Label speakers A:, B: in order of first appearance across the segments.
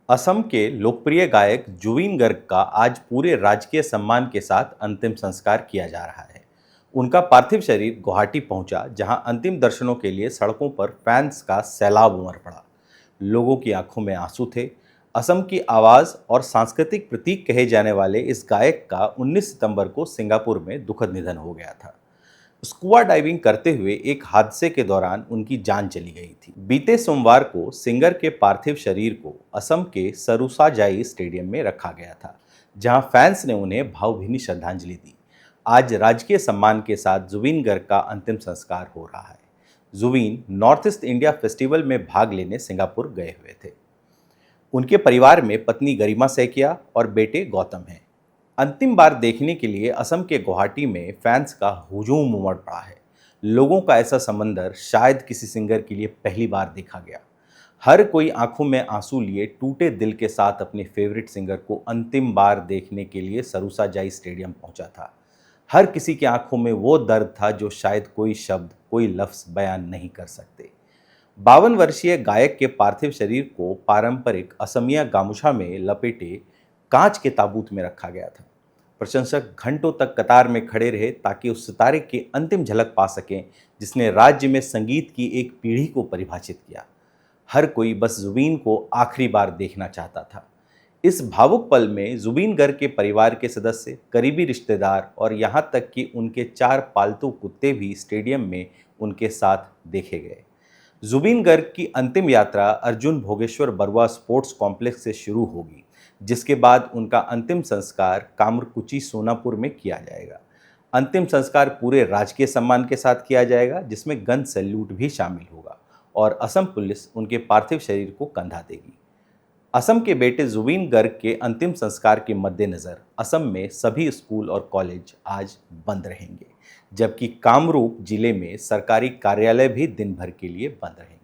A: असम के लोकप्रिय गायक जुबिन गर्ग का आज पूरे राजकीय सम्मान के साथ अंतिम संस्कार किया जा रहा है। उनका पार्थिव शरीर गुवाहाटी पहुंचा, जहां अंतिम दर्शनों के लिए सड़कों पर फैंस का सैलाब उमड़ पड़ा। लोगों की आंखों में आंसू थे। असम की आवाज़ और सांस्कृतिक प्रतीक कहे जाने वाले इस गायक का 19 सितंबर को सिंगापुर में दुखद निधन हो गया था। स्कूबा डाइविंग करते हुए एक हादसे के दौरान उनकी जान चली गई थी। बीते सोमवार को सिंगर के पार्थिव शरीर को असम के सरुसाजाई स्टेडियम में रखा गया था, जहां फैंस ने उन्हें भावभीनी श्रद्धांजलि दी। आज राजकीय सम्मान के साथ जुबिन गर्ग का अंतिम संस्कार हो रहा है। Zubeen North East India festival में भाग लेने सिंगापुर गए हुए थे। उनके परिवार में पत्नी गरिमा सैकिया और बेटे गौतम हैं। अंतिम बार देखने के लिए असम के गुवाहाटी में फैंस का हुजूम उमड़ पड़ा है। लोगों का ऐसा समंदर शायद किसी सिंगर के लिए पहली बार देखा गया। हर कोई आंखों में आंसू लिए टूटे दिल के साथ अपने फेवरेट सिंगर को अंतिम बार देखने के लिए सरुसाजाई स्टेडियम पहुंचा था। हर किसी की आंखों में वो दर्द था जो शायद कोई शब्द, कोई लफ्ज बयान नहीं कर सकते। 52 वर्षीय गायक के पार्थिव शरीर को पारंपरिक असमिया गामूछा में लपेटे कांच के ताबूत में रखा गया था। प्रशंसक घंटों तक कतार में खड़े रहे ताकि उस सितारे की अंतिम झलक पा सकें जिसने राज्य में संगीत की एक पीढ़ी को परिभाषित किया। हर कोई बस जुबिन को आखिरी बार देखना चाहता था। इस भावुक पल में जुबिन गर्ग के परिवार के सदस्य, करीबी रिश्तेदार और यहाँ तक कि उनके 4 पालतू कुत्ते भी स्टेडियम में उनके साथ देखे गए। जुबिन गर्ग की अंतिम यात्रा अर्जुन भोगेश्वर बरुआ स्पोर्ट्स कॉम्प्लेक्स से शुरू होगी, जिसके बाद उनका अंतिम संस्कार कामरकुची सोनापुर में किया जाएगा। अंतिम संस्कार पूरे राजकीय सम्मान के साथ किया जाएगा, जिसमें गन सैल्यूट भी शामिल होगा और असम पुलिस उनके पार्थिव शरीर को कंधा देगी। असम के बेटे जुबिन गर्ग के अंतिम संस्कार के मद्देनज़र असम में सभी स्कूल और कॉलेज आज बंद रहेंगे, जबकि कामरूप जिले में सरकारी कार्यालय भी दिन भर के लिए बंद रहेंगे।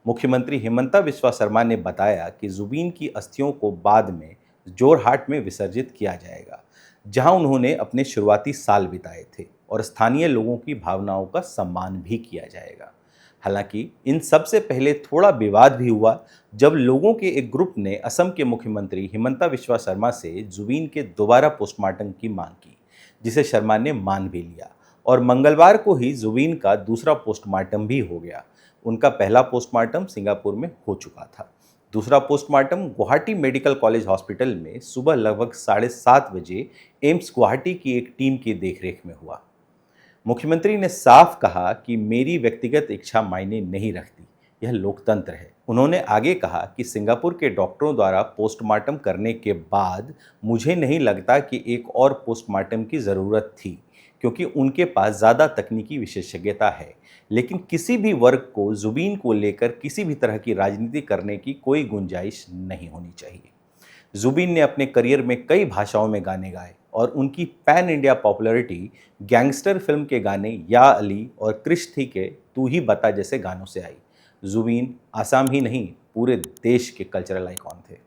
A: मुख्यमंत्री हिमंता बिस्वा शर्मा ने बताया कि जुबिन की अस्थियों को बाद में जोरहाट में विसर्जित किया जाएगा, जहां उन्होंने अपने शुरुआती साल बिताए थे, और स्थानीय लोगों की भावनाओं का सम्मान भी किया जाएगा। हालांकि इन सब से पहले थोड़ा विवाद भी हुआ जब लोगों के एक ग्रुप ने असम के मुख्यमंत्री हिमंता बिस्वा शर्मा से जुबिन के दोबारा पोस्टमार्टम की मांग की, जिसे शर्मा ने मान भी लिया और मंगलवार को ही जुबिन का दूसरा पोस्टमार्टम भी हो गया। उनका पहला पोस्टमार्टम सिंगापुर में हो चुका था। दूसरा postmortem Guwahati medical college hospital में सुबह लगभग 7:30 बजे एम्स गुवाहाटी की एक टीम की देखरेख में हुआ। मुख्यमंत्री ने साफ कहा कि मेरी व्यक्तिगत इच्छा मायने नहीं रखती, यह लोकतंत्र है। उन्होंने आगे कहा कि सिंगापुर के डॉक्टरों द्वारा पोस्टमार्टम करने के बाद मुझे नहीं लगता कि एक और पोस्टमार्टम की ज़रूरत थी, क्योंकि उनके पास ज़्यादा तकनीकी विशेषज्ञता है। लेकिन किसी भी वर्ग को जुबिन को लेकर किसी भी तरह की राजनीति करने की कोई गुंजाइश नहीं होनी चाहिए। जुबिन ने अपने करियर में कई भाषाओं में गाने गाए और उनकी pan India popularity gangster film के गाने या अली और क्रिश थी के तू ही बता जैसे गानों से आई। जुबिन आसाम ही नहीं, पूरे देश के कल्चरल आइकॉन थे।